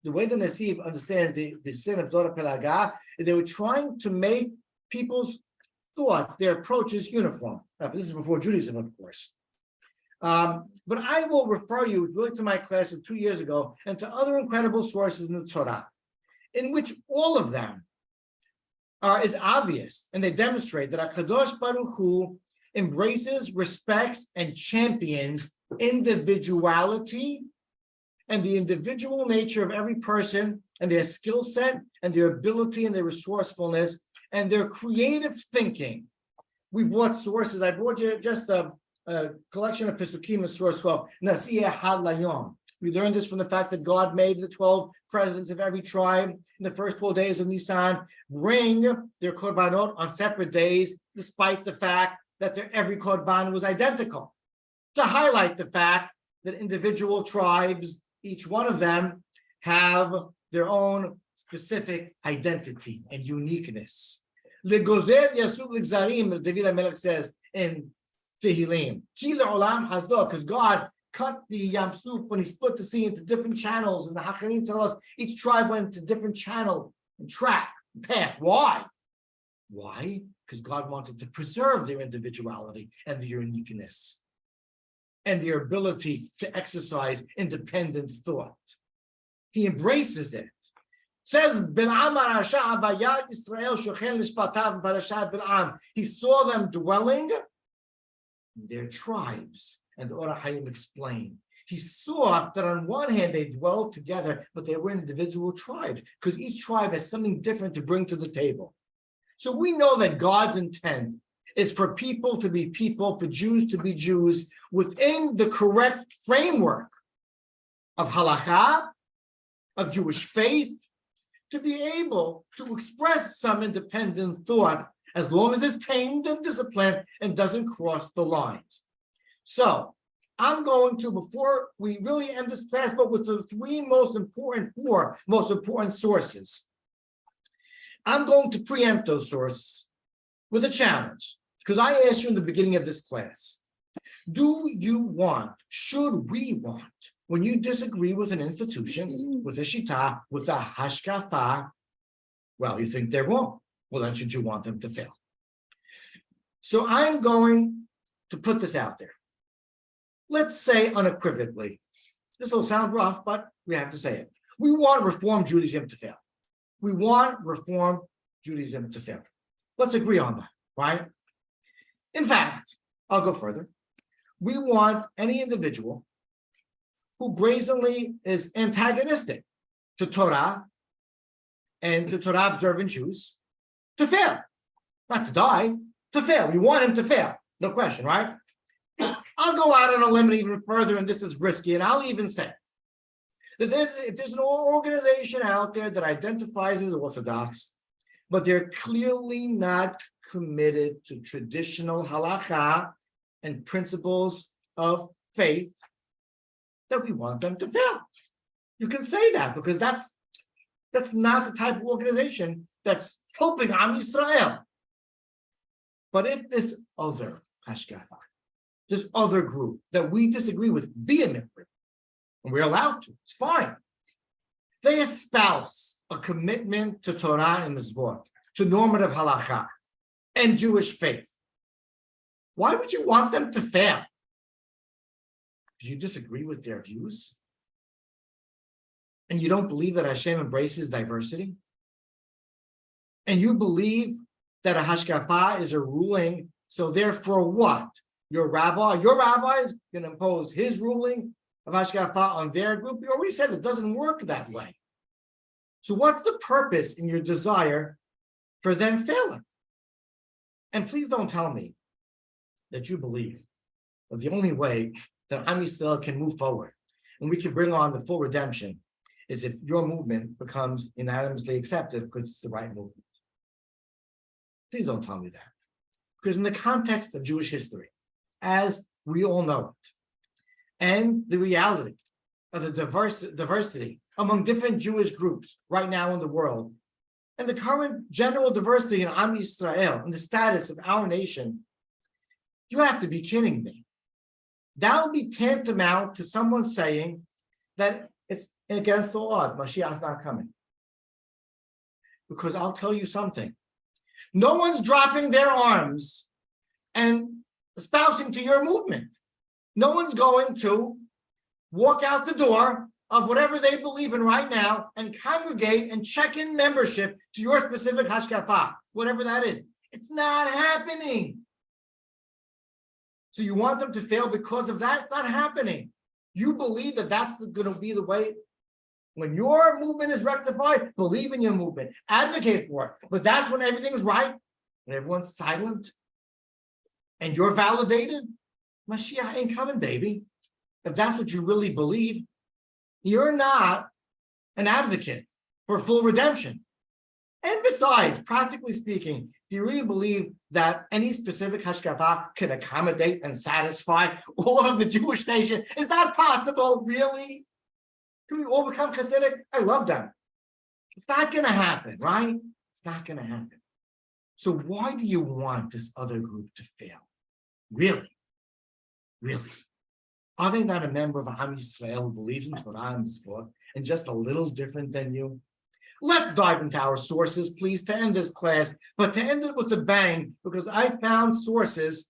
The way the Nasib understands the sin of Dora Pelaga, they were trying to make people's thoughts, their approaches uniform. Now, this is before Judaism, of course. But I will refer you really to my class of 2 years ago and to other incredible sources in the Torah, in which all of them is obvious, and they demonstrate that HaKadosh Baruch Hu embraces, respects, and champions individuality and the individual nature of every person and their skill set and their ability and their resourcefulness and their creative thinking. We brought sources. I brought you just a collection of Pesukim in Surah 12. Nasiyah Had Layom. We learned this from the fact that God made the 12 presidents of every tribe in the first 12 days of Nisan bring their korbanot on separate days, despite the fact that every korban was identical, to highlight the fact that individual tribes, each one of them, have their own specific identity and uniqueness. Legozer Yasub Ligzarim, David HaMelech says in Tehillim, because God cut the Yam Suf when he split the sea into different channels, and the Hakanim tell us each tribe went to different channel and track and path. Why? Why? Because God wanted to preserve their individuality and their uniqueness and their ability to exercise independent thought. He embraces it. Says Bil'am Arasha Vayad Israel Shochen Lishpatav Parashat Bil'am. He saw them dwelling in their tribes, and the Or HaHayim explained. He saw that on one hand they dwelled together, but they were individual tribes, because each tribe has something different to bring to the table. So we know that God's intent is for people to be people, for Jews to be Jews, within the correct framework of halakha, of Jewish faith, to be able to express some independent thought, as long as it's tamed and disciplined and doesn't cross the lines. So I'm going to, before we really end this class, but with the four most important sources, I'm going to preempt those sources with a challenge, because I asked you in the beginning of this class, do you want, should we want, when you disagree with an institution, with a shita, with a hashkafa, well, you think they're wrong. Well, then should you want them to fail? So I'm going to put this out there. Let's say unequivocally, this will sound rough, but we have to say it. We want Reform Judaism to fail. We want Reform Judaism to fail. Let's agree on that, right? In fact, I'll go further. We want any individual who brazenly is antagonistic to Torah and to Torah observant Jews to fail. Not to die, to fail. We want him to fail. No question, right? I'll go out on a limb even further, and this is risky, and I'll even say that if there's an organization out there that identifies as Orthodox, but they're clearly not committed to traditional halakha and principles of faith, that we want them to fail. You can say that, because that's not the type of organization that's helping Am Yisrael. But if this other hashkafa, this other group that we disagree with vehemently, and we're allowed to, it's fine, they espouse a commitment to Torah and Mitzvot, to normative halakha and Jewish faith, why would you want them to fail? Because you disagree with their views? And you don't believe that Hashem embraces diversity? And you believe that a hashkafa is a ruling. So therefore what? Your rabbi is going to impose his ruling of hashkafa on their group. We already said it doesn't work that way. So what's the purpose in your desire for them failing? And please don't tell me that you believe that the only way that Am Yisrael can move forward and we can bring on the full redemption is if your movement becomes unanimously accepted because it's the right movement. Please don't tell me that. Because in the context of Jewish history, as we all know it, and the reality of the diversity among different Jewish groups right now in the world, and the current general diversity in Am Yisrael and the status of our nation, you have to be kidding me. That would be tantamount to someone saying that it's against the law, Mashiach's not coming. Because I'll tell you something. No one's dropping their arms and espousing to your movement. No one's going to walk out the door of whatever they believe in right now and congregate and check in membership to your specific hashkafa, whatever that is. It's not happening. So you want them to fail because of that? It's not happening. You believe that that's going to be the way. When your movement is rectified, believe in your movement, advocate for it. But that's when everything is right, when everyone's silent, and you're validated. Mashiach ain't coming, baby. If that's what you really believe, you're not an advocate for full redemption. And besides, practically speaking, do you really believe that any specific hashkafa can accommodate and satisfy all of the Jewish nation? Is that possible, really? Can we all become Hasidic? I love them. It's not going to happen, right? It's not going to happen. So why do you want this other group to fail? Really? Really? Are they not a member of Am Yisrael who believes in Torah and Mitzvot and just a little different than you? Let's dive into our sources, please, to end this class, but to end it with a bang, because I found sources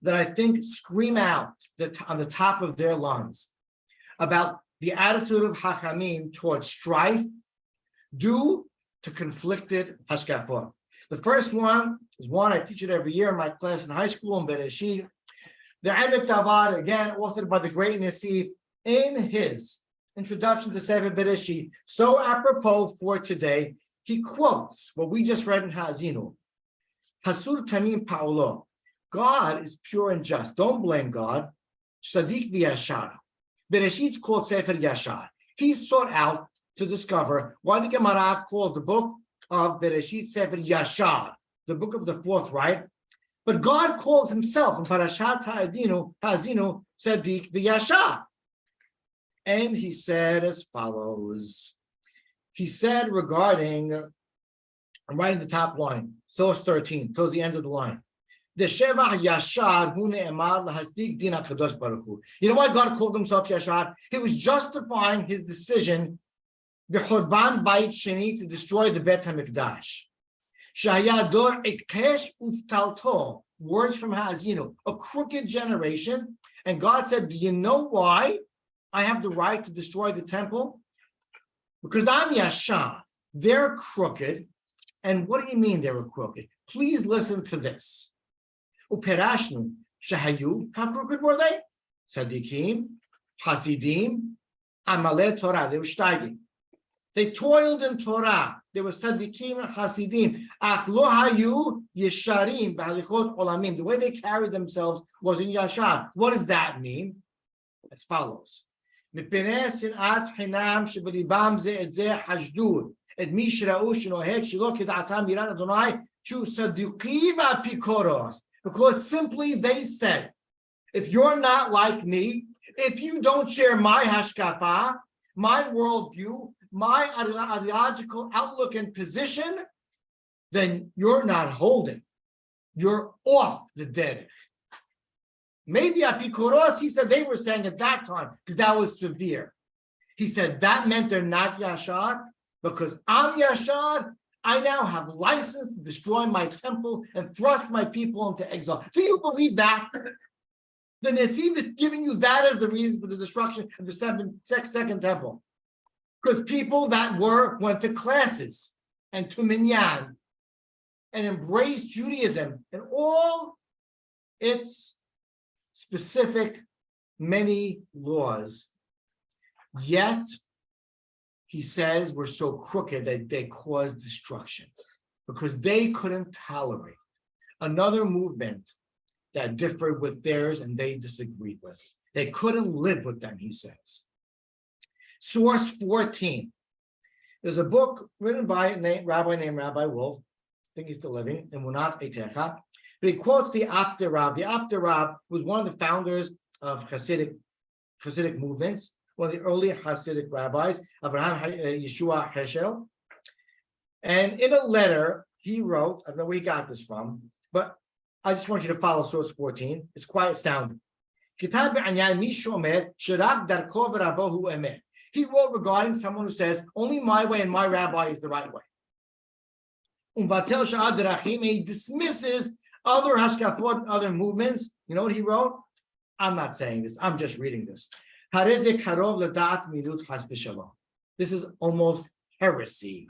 that I think scream out on the top of their lungs about the attitude of Hachamim towards strife due to conflicted hashkafot. The first one is one I teach it every year in my class in high school in Bereshit. The Emek Tavad, again, authored by the great Nasi, in his introduction to Sefer Bereshit, so apropos for today, he quotes what we just read in Ha'azinu. Hasur Tamim Pa'olo. God is pure and just. Don't blame God. Sadiq v'yashar. Bereshit's called Sefer Yashar. He sought out to discover why the Gemara calls the book of Bereshit Sefer Yashar, the book of the fourth right. But God calls himself in Parashat Ha'azinu Sadiq v'yashar. And he said as follows. He said regarding, I'm writing the top line, source 13, towards the end of the line. The Shevach Yashar hu ne'emar lahasdik din HaKadosh Baruch Hu. You know why God called himself Yashar? He was justifying his decision b'chorban bayit sheni to destroy the Bet HaMikdash. Shaya dor ikesh uftalto. Words from Ha'azinu, a crooked generation. And God said, do you know why I have the right to destroy the temple? Because I'm Yashar. They're crooked. And what do you mean they were crooked? Please listen to this. Uperashnu shahayu. How crooked were they? Sadiqim, Hasidim, Amalei Torah. They were steiging. They toiled in Torah. They were Sadiqim and Hasidim. Ach lo hayu yesharim b'halichot olamim. The way they carried themselves was in Yashar. What does that mean? As follows. מפני שנאת חינם שבליבם זה את זה חשדו, את מי שראו שנוהג שלא כדעתם יראת אדוני, שהוא צדיקים ואפיקורוס. Because simply they said, if you're not like me, if you don't share my hashkafa, my worldview, my ideological outlook and position, then you're not holding. You're off the dead. Maybe Apikoros, he said they were saying at that time, because that was severe. He said that meant they're not Yashar, because I'm Yashar, I now have license to destroy my temple and thrust my people into exile. Do you believe that? The Nesiv is giving you that as the reason for the destruction of the second temple. Because people that went to classes and to minyan and embraced Judaism and all its specific many laws. Yet, he says, were so crooked that they caused destruction because they couldn't tolerate another movement that differed with theirs and they disagreed with. They couldn't live with them, he says. Source 14. There's a book written by a rabbi named Rabbi Wolf. I think he's still living, in Munat Eitecha. But he quotes the Apter Rab. The Apter Rab was one of the founders of Hasidic movements, one of the early Hasidic rabbis, Abraham Yeshua Heschel. And in a letter he wrote, I don't know where he got this from, but I just want you to follow source 14. It's quite astounding. He wrote regarding someone who says, only my way and my rabbi is the right way. He dismisses other hashkafot, other movements. You know what he wrote? I'm not saying this. I'm just reading this. This is almost heresy.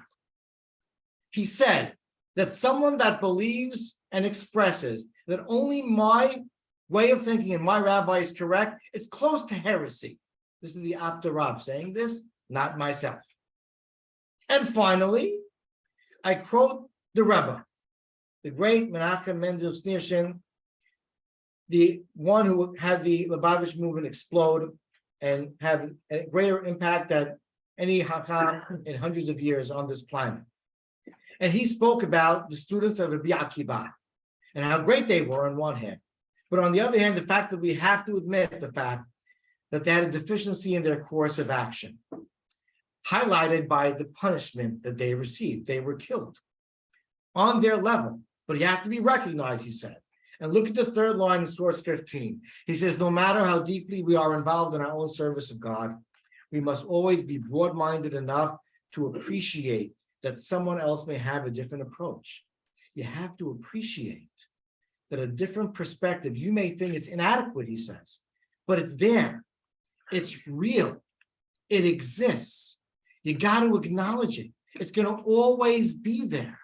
He said that someone that believes and expresses that only my way of thinking and my rabbi is correct, it's close to heresy. This is the Apter Rav saying this, not myself. And finally, I quote the Rebbe, the great Menachem Mendel Schneerson, the one who had the Lubavitch movement explode and have a greater impact than any Hakam in hundreds of years on this planet. And he spoke about the students of Rabbi Akiba and how great they were on one hand. But on the other hand, the fact that we have to admit the fact that they had a deficiency in their course of action, highlighted by the punishment that they received. They were killed on their level, but you have to be recognized, he said. And look at the third line in source 15. He says, no matter how deeply we are involved in our own service of God, we must always be broad-minded enough to appreciate that someone else may have a different approach. You have to appreciate that a different perspective, you may think it's inadequate, he says, but it's there. It's real. It exists. You got to acknowledge it. It's going to always be there.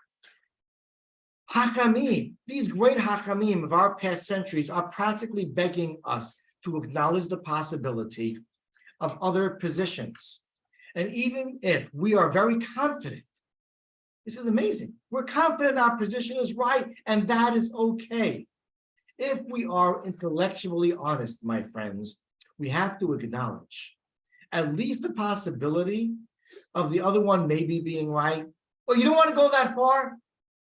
Hakamim, these great Hakamim of our past centuries are practically begging us to acknowledge the possibility of other positions. And even if we are very confident, this is amazing, we're confident our position is right, and that is okay. If we are intellectually honest, my friends, we have to acknowledge at least the possibility of the other one maybe being right. Or you don't want to go that far?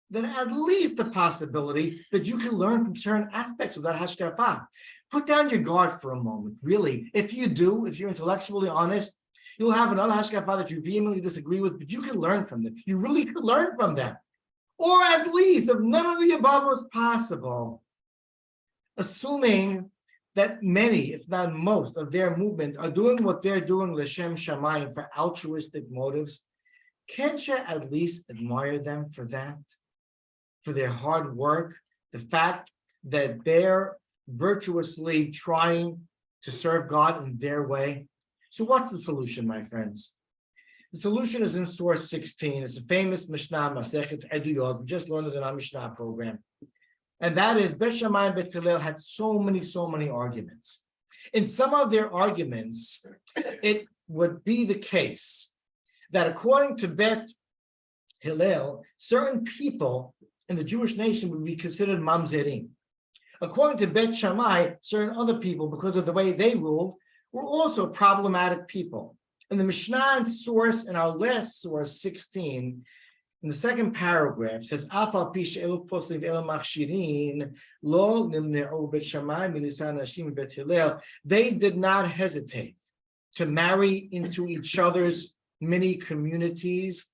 Then at least the possibility that you can learn from certain aspects of that hashkafa. Put down your guard for a moment, really. If you do, if you're intellectually honest, you'll have another hashkafa that you vehemently disagree with, but you can learn from them. You really could learn from them. Or at least, if none of the above was possible, assuming that many, if not most, of their movement are doing what they're doing l'shem shamayim for altruistic motives, can't you at least admire them for that? For their hard work, the fact that they're virtuously trying to serve God in their way. So what's the solution, my friends? The solution is in source 16. It's a famous Mishnah, Masechet Eduyot. We just learned it in our Mishnah program. And that is, Bet Shammai and Bet Hillel had so many arguments. In some of their arguments, it would be the case that according to Bet Hillel, certain people in the Jewish nation would be considered mamzerim. According to Bet Shammai, certain other people, because of the way they ruled, were also problematic people. In the Mishnah source, in our last source, 16, in the second paragraph, says, "Afal pi she'elu poslim elu machshirin lo nimne'u Bet Shammai milisan nashim Bet Hillel." They did not hesitate to marry into each other's mini communities,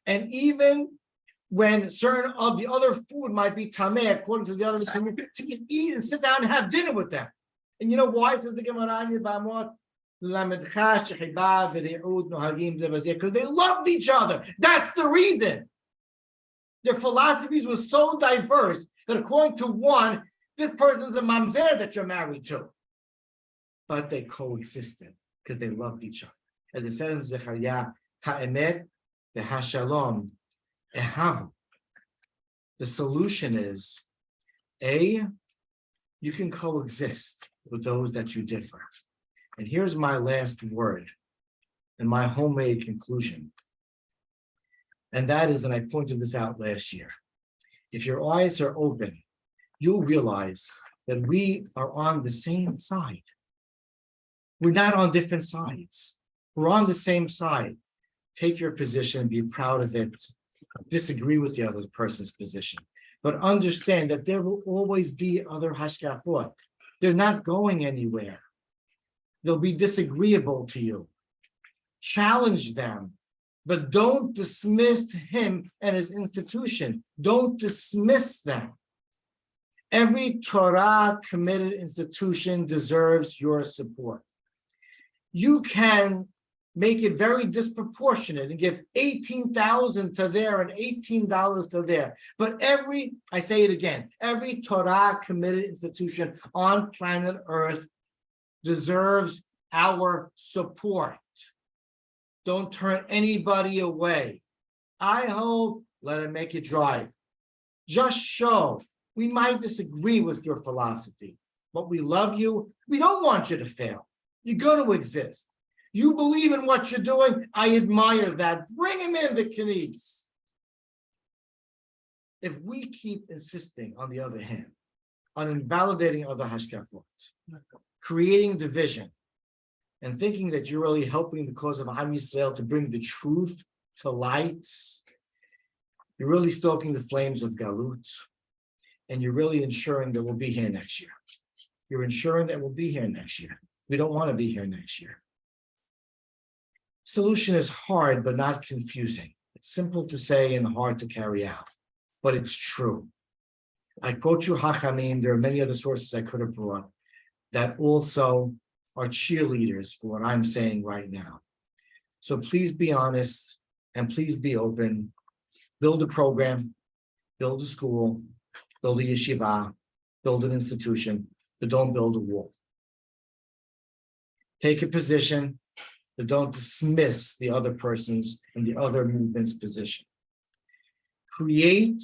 and even when certain of the other food might be tameh, according to the other community, to eat and sit down and have dinner with them. And you know why? Says the Gemara, because they loved each other. That's the reason. Their philosophies were so diverse that according to one, this person is a mamzer that you're married to. But they coexisted because they loved each other. As it says in Zechariah, ha'emet v'hashalom ehavu. The solution is, A, you can coexist with those that you differ. And here's my last word and my homemade conclusion. And that is, and I pointed this out last year, if your eyes are open, you'll realize that we are on the same side. We're not on different sides. We're on the same side. Take your position, be proud of it, disagree with the other person's position, but understand that there will always be other hashkafot. They're not going anywhere. They'll be disagreeable to you. Challenge them, but don't dismiss him and his institution. Don't dismiss them. Every Torah-committed institution deserves your support. You can make it very disproportionate and give $18,000 to there and $18 to there. But I say it again, every Torah-committed institution on planet Earth deserves our support. Don't turn anybody away. I hope, let it make you drive. Just show. We might disagree with your philosophy, but we love you. We don't want you to fail. You're going to exist. You believe in what you're doing. I admire that. Bring him in the kines. If we keep insisting, on the other hand, on invalidating other hashkafot, creating division, and thinking that you're really helping the cause of Am Yisrael to bring the truth to light, you're really stoking the flames of Galut, and you're really ensuring that we'll be here next year. You're ensuring that we'll be here next year. We don't want to be here next year. Solution is hard, but not confusing. It's simple to say and hard to carry out, but it's true. I quote you Hachamim. There are many other sources I could have brought that also are cheerleaders for what I'm saying right now. So please be honest and please be open. Build a program, build a school, build a yeshiva, build an institution, but don't build a wall. Take a position, but don't dismiss the other person's and the other movement's position. Create,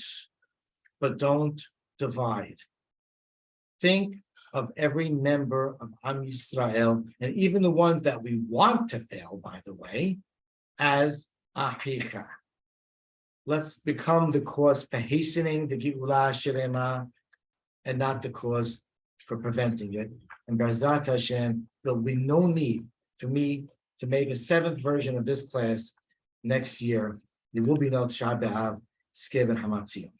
but don't divide. Think of every member of Am Yisrael, and even the ones that we want to fail, by the way, as achicha. Let's become the cause for hastening the Geulah Shlema and not the cause for preventing it. And B'ezrat Hashem, there'll be no need for me to make a 7th version of this class next year. There will be no Tisha B'Av, Skev and Hamatzion.